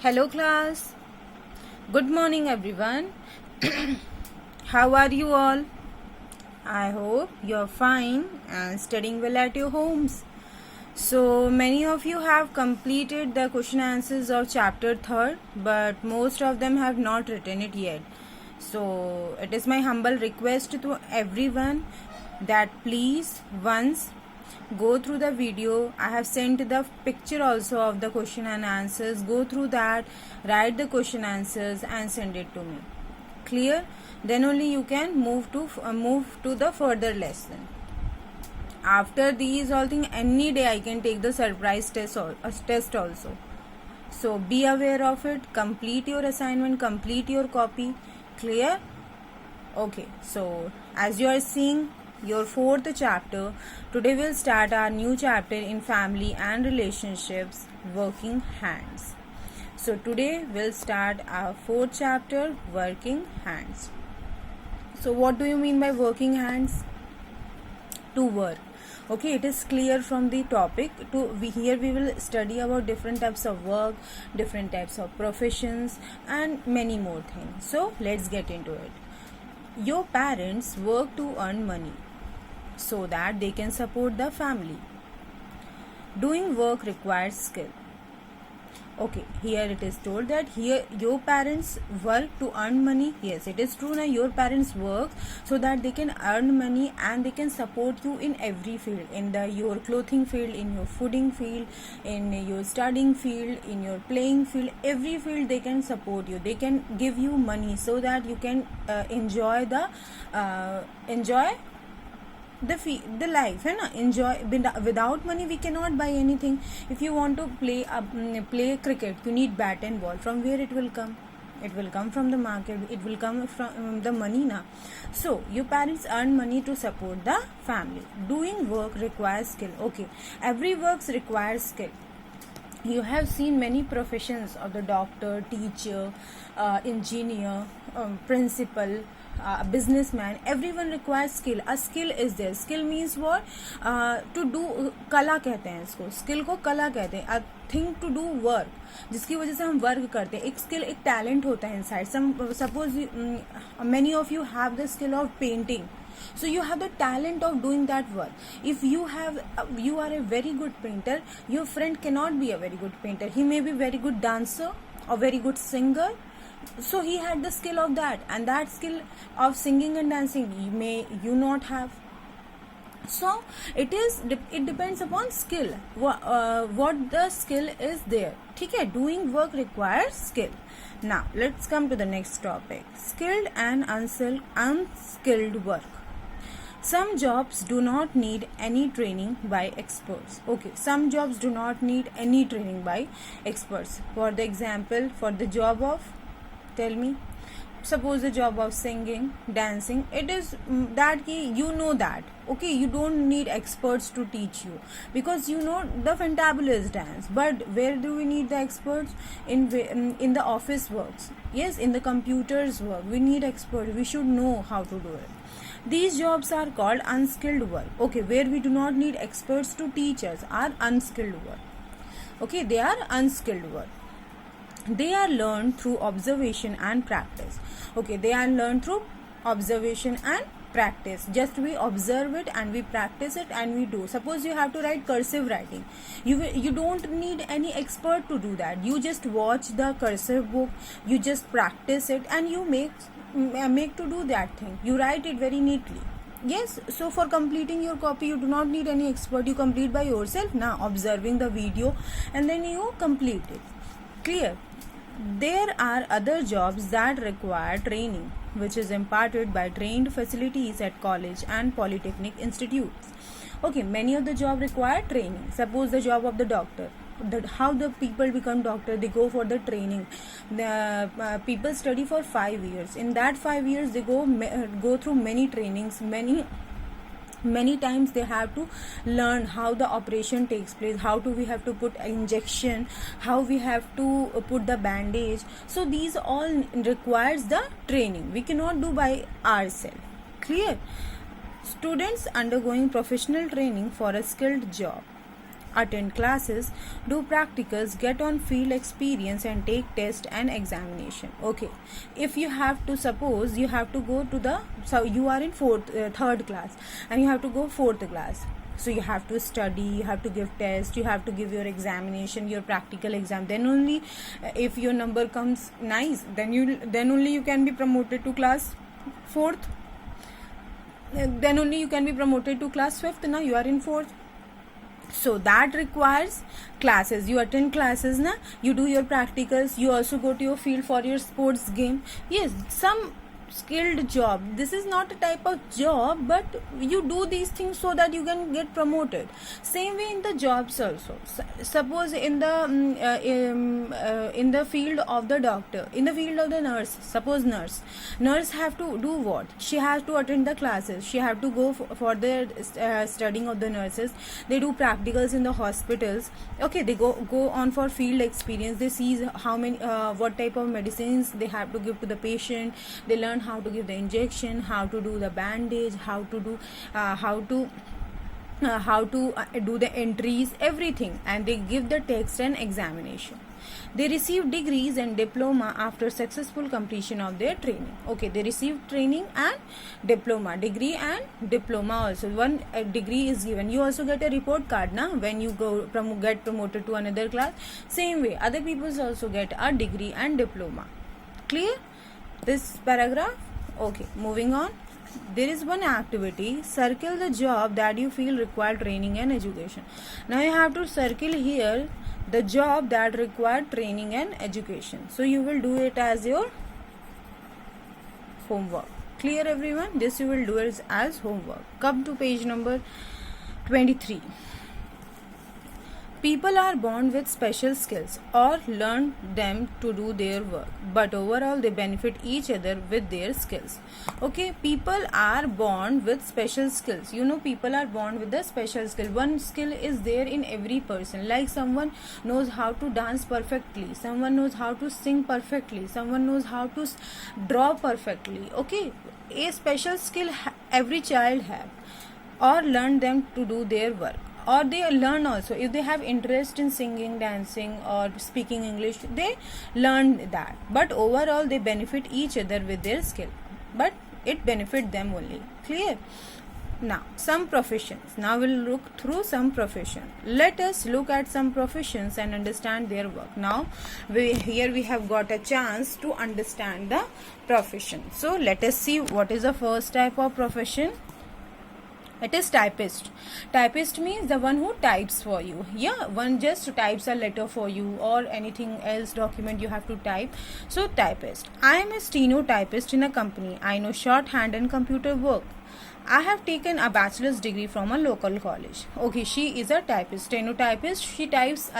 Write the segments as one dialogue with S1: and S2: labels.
S1: Hello class. Good morning everyone. How are you all? I hope you're fine and studying well at your homes. So many of you have completed the question answers of chapter 3rd, but most of them have not written it yet. So it is my humble request to everyone that please once go through the video. I have sent the picture also of the question and answers. Go through that, write the question answers and send it to me. Clear? Then only you can move to the further lesson. After these all things, any day I can take the surprise test also. So be aware of it. Complete your assignment, complete your copy. Clear? Okay, so as you are seeing your 4th chapter, today we'll start our new chapter in family and relationships, working hands. So today we'll start our 4th chapter, working hands. So what do you mean by working hands? To work. Okay, it is clear from the topic. Here we will study about different types of work, different types of professions and many more things. So let's get into it. Your parents work to earn money so that they can support the family. Doing work requires skill. Okay, here it is told that here your parents work to earn money. Yes, it is true. Now your parents work so that they can earn money and they can support you in every field, in your clothing field, in your fooding field, in your studying field, in your playing field. Every field they can support you. They can give you money so that you can enjoy the life है ना. Enjoy. Without money we cannot buy anything. If you want to play cricket, you need bat and ball. From where it will come? It will come from the market. It will come from the money na. So your parents earn money to support the family. Doing work requires skill. Okay, every work requires skill. You have seen many professions of the doctor, teacher, engineer, principal, businessman. Everyone requires skill. A skill is there. Skill means what? To do. कला कहते हैं इसको. Skill को कला कहते हैं. A thing to do work, जिसकी वजह से हम वर्क करते हैं. एक स्किल, एक टैलेंट होता है inside. Suppose many of you have the skill of painting. So you have the talent of doing that work. If you are a very good painter, your friend cannot be a very good painter. He may be very good dancer or very good singer. So he had the skill of that, and that skill of singing and dancing you not have. So it depends upon skill. What the skill is there. ठीक है? Doing work requires skill. Now let's come to the next topic. Skilled and unskilled work. Some jobs do not need any training by experts. Okay, some jobs do not need any training by experts. For the example, for the job of, tell me, suppose the job of singing, dancing, it is that you know that. Okay, you don't need experts to teach you because you know the fantabulous dance. But where do we need the experts? In the office works. Yes, in the computers work, we need experts. We should know how to do it. These jobs are called unskilled work. Okay, where we do not need experts to teach us are unskilled work. Okay, they are unskilled work. They are learned through observation and practice. Okay, they are learned through observation and practice. Just we observe it and we practice it and we do. Suppose you have to write cursive writing. You don't need any expert to do that. You just watch the cursive book, you just practice it and you make to do that thing. You write it very neatly. Yes, so for completing your copy you do not need any expert. You complete by yourself now, observing the video, and then you complete it. Clear? There are other jobs that require training, which is imparted by trained facilities at college and polytechnic institutes. Okay, many of the jobs require training. Suppose the job of the doctor. How the people become doctor? They go for the training. The people study for 5 years. In that 5 years, they go through many trainings, many times they have to learn how the operation takes place, how do we have to put injection, how we have to put the bandage. So these all requires the training. We cannot do by ourselves. Clear? Students undergoing professional training for a skilled job attend classes, do practicals, get on field experience, and take test and examination. Okay, if you have to, suppose you have to go to the, so you are in third class and you have to go fourth class, so you have to study, you have to give test, you have to give your examination, your practical exam. Then only if your number comes nice, then only you can be promoted to class fourth, then only you can be promoted to class fifth. Now you are in fourth, so that requires classes. You attend classes, na, you do your practicals, you also go to your field for your sports game. Yes, some skilled job, this is not a type of job, but you do these things so that you can get promoted. Same way in the jobs also. Suppose in the field of the doctor, in the field of the nurse, suppose nurse have to do what? She has to attend the classes, she have to go for the studying of the nurses. They do practicals in the hospitals. Okay, they go on for field experience, they see how many what type of medicines they have to give to the patient, they learn how to give the injection, how to do the bandage, how to do do the entries, everything, and they give the text and examination. They receive degrees and diploma after successful completion of their training. Okay, they receive training and diploma, degree and diploma also. One degree is given. You also get a report card na when you get promoted to another class. Same way, other people also get a degree and diploma. Clear this paragraph? Okay, moving on. There is one activity, circle the job that you feel require training and education. Now you have to circle here the job that required training and education. So you will do it as your homework. Clear everyone? This you will do it as homework. Come to page number 23. People are born with special skills or learn them to do their work, but overall they benefit each other with their skills. Okay, people are born with special skills. You know, people are born with a special skill. One skill is there in every person. Like someone knows how to dance perfectly, someone knows how to sing perfectly, someone knows how to draw perfectly. Okay, a special skill every child have, or learn them to do their work. Or they learn also, if they have interest in singing, dancing or speaking English, they learn that. But overall they benefit each other with their skill, but it benefit them only. Clear? Now some professions. Now we'll look through some profession. Let us look at some professions and understand their work. Now here we have got a chance to understand the profession. So let us see what is the first type of profession. It is typist. Typist means the one who types for you. Yeah, one just types a letter for you or anything else document you have to type. So typist. I am a stenotypist in a company. I know shorthand and computer work. I have taken a bachelor's degree from a local college. Okay, she is a typist, stenotypist. She types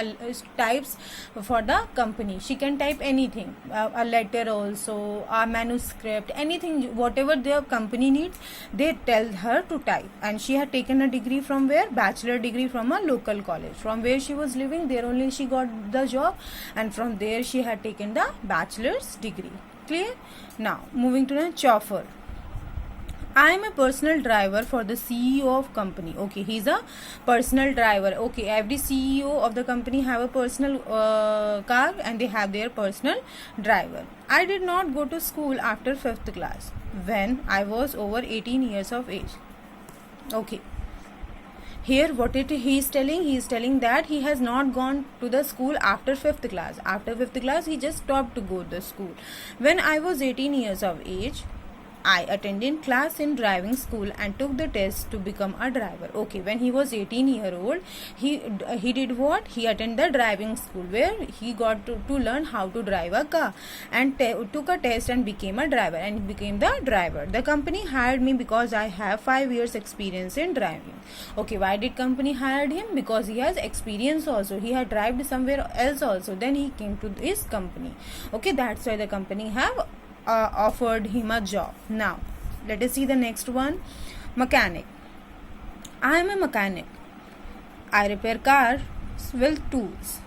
S1: for the company. She can type anything, a letter also, a manuscript, anything, whatever the company needs, they tell her to type. And she had taken a degree from where? Bachelor degree from a local college. From where she was living, there only she got the job, and from there she had taken the bachelor's degree. Clear? Now, moving to the chauffeur. I am a personal driver for the CEO of company. Okay, he's a personal driver. Okay, every CEO of the company have a personal car and they have their personal driver. I did not go to school after 5th class when I was over 18 years of age. Okay. Here he is telling? He is telling that he has not gone to the school after 5th class. After 5th class, he just stopped to go to the school. When I was 18 years of age, I attended class in driving school and took the test to become a driver. Okay, when he was 18-year-old, he did what? He attended the driving school where he got to learn how to drive a car and took a test and became a driver and became the driver. The company hired me because I have 5 years experience in driving. Okay, why did company hired him? Because he has experience also. He had driven somewhere else also. Then he came to this company. Okay, that's why the company have offered him a job. Now let us see the next one. Mechanic. I am a mechanic. I repair cars with tools.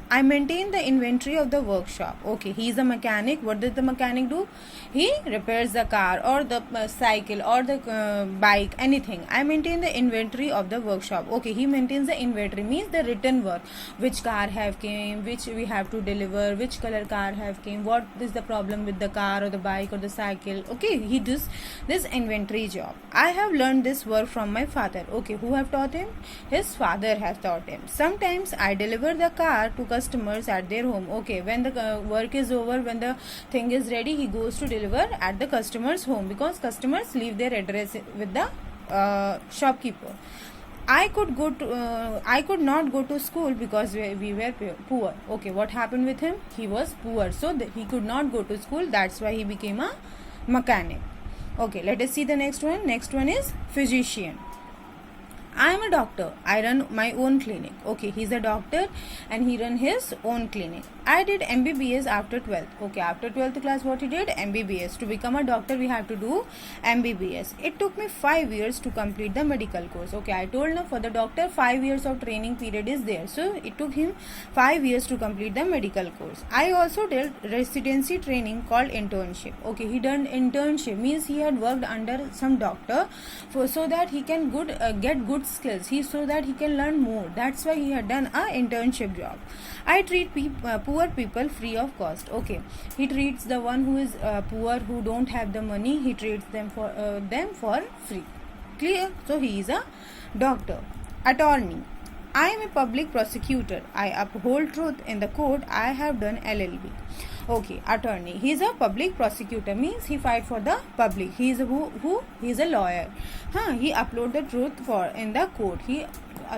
S1: I maintain the inventory of the workshop. Okay, he is a mechanic. What does the mechanic do? He repairs the car or the cycle or the bike, anything. I maintain the inventory of the workshop. Okay, he maintains the inventory, means the written work. Which car have came, which we have to deliver, which color car have came, what is the problem with the car or the bike or the cycle. Okay, he does this inventory job. I have learned this work from my father. Okay, who have taught him? His father has taught him. Sometimes I deliver the car to customers at their home. Okay, when the work is over, when the thing is ready, he goes to deliver at the customer's home, because customers leave their address with the shopkeeper. I could not go to school because we were poor. Okay, what happened with him? He was poor, so he could not go to school. That's why he became a mechanic. Okay, let us see the next one. Next one is physician. I am a doctor. I run my own clinic. Okay, he's a doctor and he run his own clinic. I did MBBS after 12th. Okay, after 12th class, what he did? MBBS. To become a doctor, we have to do MBBS. It took me 5 years to complete the medical course. Okay, I told now for the doctor, 5 years of training period is there. So, it took him 5 years to complete the medical course. I also did residency training called internship. Okay, he done internship, means he had worked under some doctor so that he can get good skills, so that he can learn more. That's why he had done a internship job. I treat poor people free of cost. Okay, he treats the one who is poor, who don't have the money, he treats them for free. Clear? So he is a doctor. Attorney. I am a public prosecutor. I uphold truth in the court. I have done LLB. Okay, attorney. He is a public prosecutor, means he fight for the public. He is he is a lawyer. He upload the truth in the court. He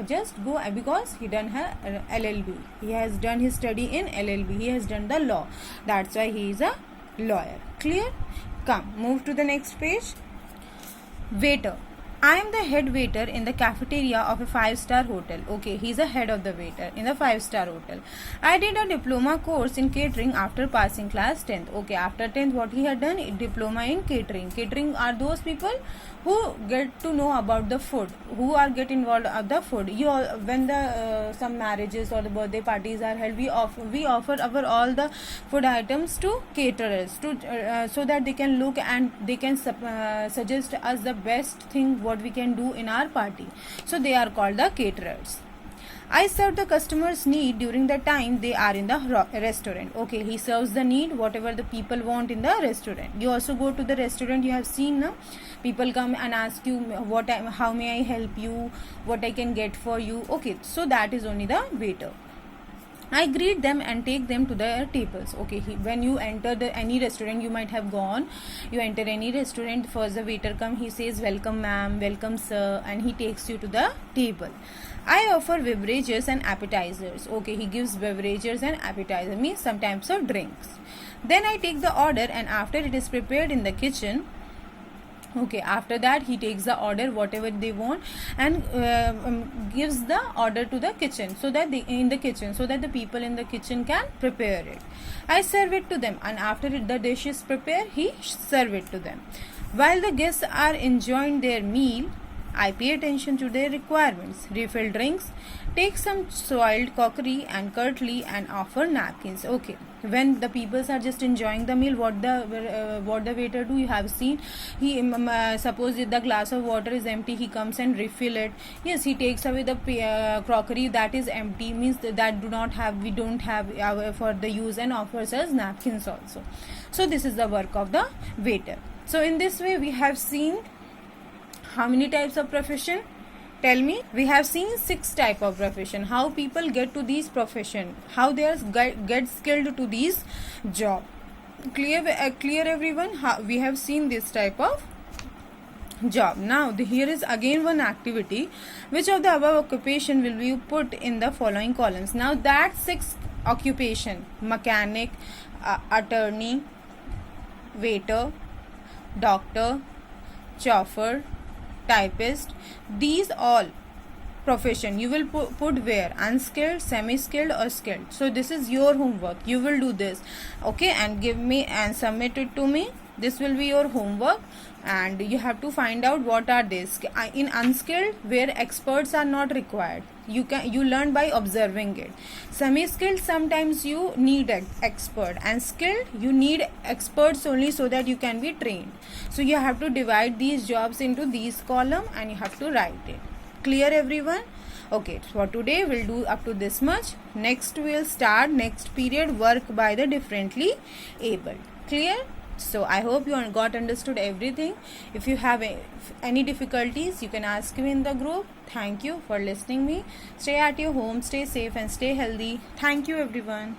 S1: just go because he done her LLB. He has done his study in LLB. He has done the law. That's why he is a lawyer. Clear? Come, move to the next page. Waiter. I am the head waiter in the cafeteria of a 5-star hotel. Okay, he's a head of the waiter in the 5-star hotel. I did a diploma course in catering after passing class 10th. Okay, after 10th, what he had done? Diploma in catering. Catering are those people who get to know about the food, who are get involved of the food. When the some marriages or the birthday parties are held, we offer our all the food items to caterers so that they can look and they can suggest us the best thing what we can do in our party. So they are called the caterers. I serve the customer's need during the time they are in the restaurant. Okay, he serves the need, whatever the people want in the restaurant. You also go to the restaurant, you have seen now, people come and ask you how may I help you, what I can get for you. Okay, so that is only the waiter. I greet them and take them to their tables. Okay, when you enter any restaurant, you might have gone, you enter any restaurant, first the waiter come, he says welcome ma'am, welcome sir, and he takes you to the table. I offer beverages and appetizers. Okay, he gives beverages and appetizers, means some types of drinks. Then I take the order, and after it is prepared in the kitchen, okay, after that he takes the order whatever they want and gives the order to the kitchen, so that the people in the kitchen can prepare it. I serve it to them, and after the dish is prepared, he serve it to them. While the guests are enjoying their meal, I pay attention to their requirements, refill drinks, take some soiled crockery and cutlery, and offer napkins. Okay, when the people are just enjoying the meal, what the waiter do, you have seen, he suppose if the glass of water is empty, he comes and refill it. Yes, he takes away the crockery that is empty, means that we don't have for the use, and offers us napkins also. So this is the work of the waiter. So in this way we have seen how many types of profession? Tell me. We have seen 6 types of profession. How people get to these profession, how they are get skilled to these job. Clear everyone? We have seen this type of job. Now here is again one activity. Which of the above occupation will you put in the following columns? Now that 6 occupation: mechanic, attorney, waiter, doctor, chauffeur, typist, these all profession you will put where? Unskilled, semi-skilled or skilled. So this is your homework, you will do this. Okay, and give me and submit it to me. This will be your homework, and you have to find out what are these. In unskilled, where experts are not required, you learn by observing it. Semi skilled, sometimes you need an expert, and skilled, you need experts only so that you can be trained. So you have to divide these jobs into these column, and you have to write it. Clear, everyone? Okay, for today we'll do up to this much. Next we'll start next period, work by the differently abled. Clear? So I hope you got understood everything. If you have any difficulties, you can ask me in the group. Thank you for listening me. Stay at your home, stay safe and stay healthy. Thank you, everyone.